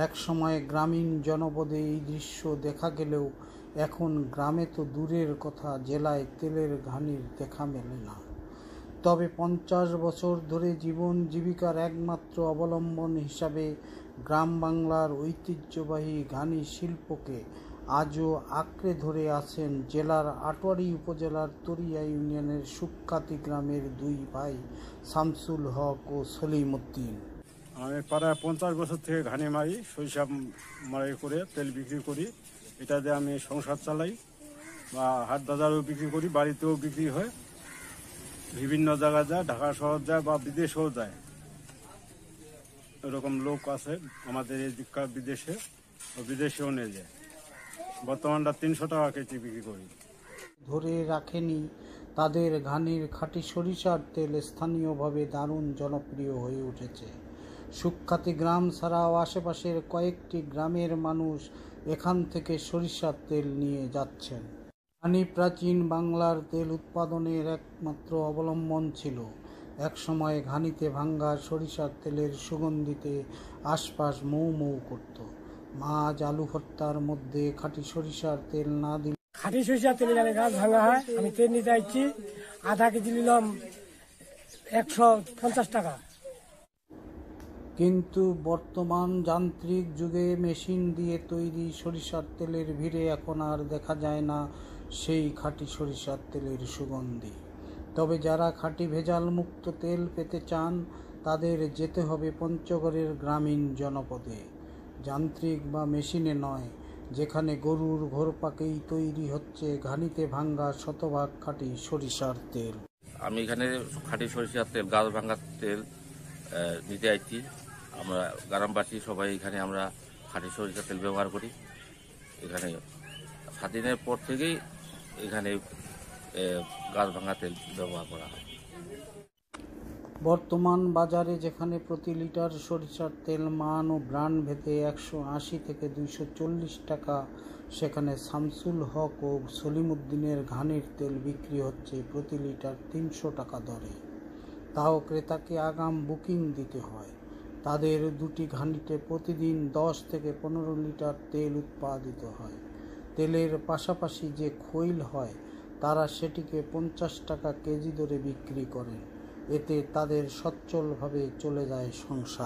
এক সময় গ্রামীণ জনপদে এই দৃশ্য দেখা গেলেও এখন গ্রামে তো দূরের কথা, জেলায় তেলের ঘানির দেখা মেলে না। তবে 50 বছর ধরে জীবন জীবিকার একমাত্র অবলম্বন হিসাবে গ্রাম বাংলার ঐতিহ্যবাহী ঘানি শিল্পকে আজও আঁকড়ে ধরে আছেন জেলার আটোয়ারী উপজেলার তরিয়া ইউনিয়নের সুখ্যাতি গ্রামের দুই ভাই শামসুল হক ও সলিম উদ্দিন। আমি প্রায় 50 বছর থেকে ঘানি মারি, সরিষা মারাই করে তেল বিক্রি করি। এটা দিয়ে আমি সংসার চালাই বা হাট বাজারেও বিক্রি করি, বাড়িতেও বিক্রি হয়, বিভিন্ন জায়গায় যায়, ঢাকা শহর যায় বা বিদেশেও যায়। এরকম লোক আছে আমাদের এই দিককার, বিদেশে ও বিদেশেও নিয়ে যায়। বর্তমানটা 300 টাকা কেজি বিক্রি করি। ধরে রাখেনি তাদের ঘানির খাঁটি সরিষার তেল স্থানীয়ভাবে দারুণ জনপ্রিয় হয়ে উঠেছে। সুখ্যাতি গ্রাম ছাড়াও আশেপাশের কয়েকটি গ্রামের মানুষ এখান থেকে সরিষার তেল নিয়ে যাচ্ছেন। ঘানি প্রাচীন বাংলার তেল উৎপাদনের একমাত্র অবলম্বন ছিল। একসময় ঘানিতে ভাঙ্গা সরিষার তেলের সুগন্ধিতে আশপাশ মৌ মৌ করত। মাছ, আলু ভর্তার মধ্যে খাঁটি সরিষার তেল না দিলে খাঁটি সরিষার তেলে জানে গাছ ভাঙা হয়। আমি তেল নিতে আসছি, আধা কেজি নিলাম 150 টাকা। কিন্তু বর্তমান যান্ত্রিক যুগে মেশিন দিয়ে তৈরি সরিষার তেলের ভিড়ে এখন আর দেখা যায় না সেই খাঁটি সরিষার তেলের সুগন্ধি। তবে যারা খাঁটি ভেজাল মুক্ত তেল পেতে চান তাদের যেতে হবে পঞ্চগড়ের গ্রামীণ জনপদে, যান্ত্রিক বা মেশিনে নয়, যেখানে গরুর ঘোরপাকেই তৈরি হচ্ছে ঘানিতে ভাঙ্গা শতভাগ খাঁটি সরিষার তেল। আমি এখানে খাঁটি সরিষার তেল, গাছ ভাঙ্গার তেল নিতে আসছি। আমরা গ্রামবাসী সবাই এখানে আমরা খাঁটি সরিষার তেল ব্যবহার করি। এখানে স্বাধীনের পর থেকেই এখানে গাছ ভাঙ্গা তেল ব্যবহার করা হয়। বর্তমান বাজারে যেখানে প্রতি লিটার সরিষার তেল মান ও ব্র্যান্ড ভেদে 180 থেকে 240 টাকা, সেখানে শামসুল হক ও সলিম উদ্দিনের ঘানির তেল বিক্রি হচ্ছে প্রতি লিটার 300 টাকা দরে। তাও ক্রেতাকে আগাম বুকিং দিতে হয়। তাদের দুটি ঘানিতে প্রতিদিন 10 থেকে 15 লিটার তেল উৎপাদিত হয়। তেলের পাশাপাশি যে খৈল হয় তারা সেটিকে 50 টাকা কেজি দরে বিক্রি করেন। এতে তাদের সচ্ছলভাবে চলে যায় সংসার।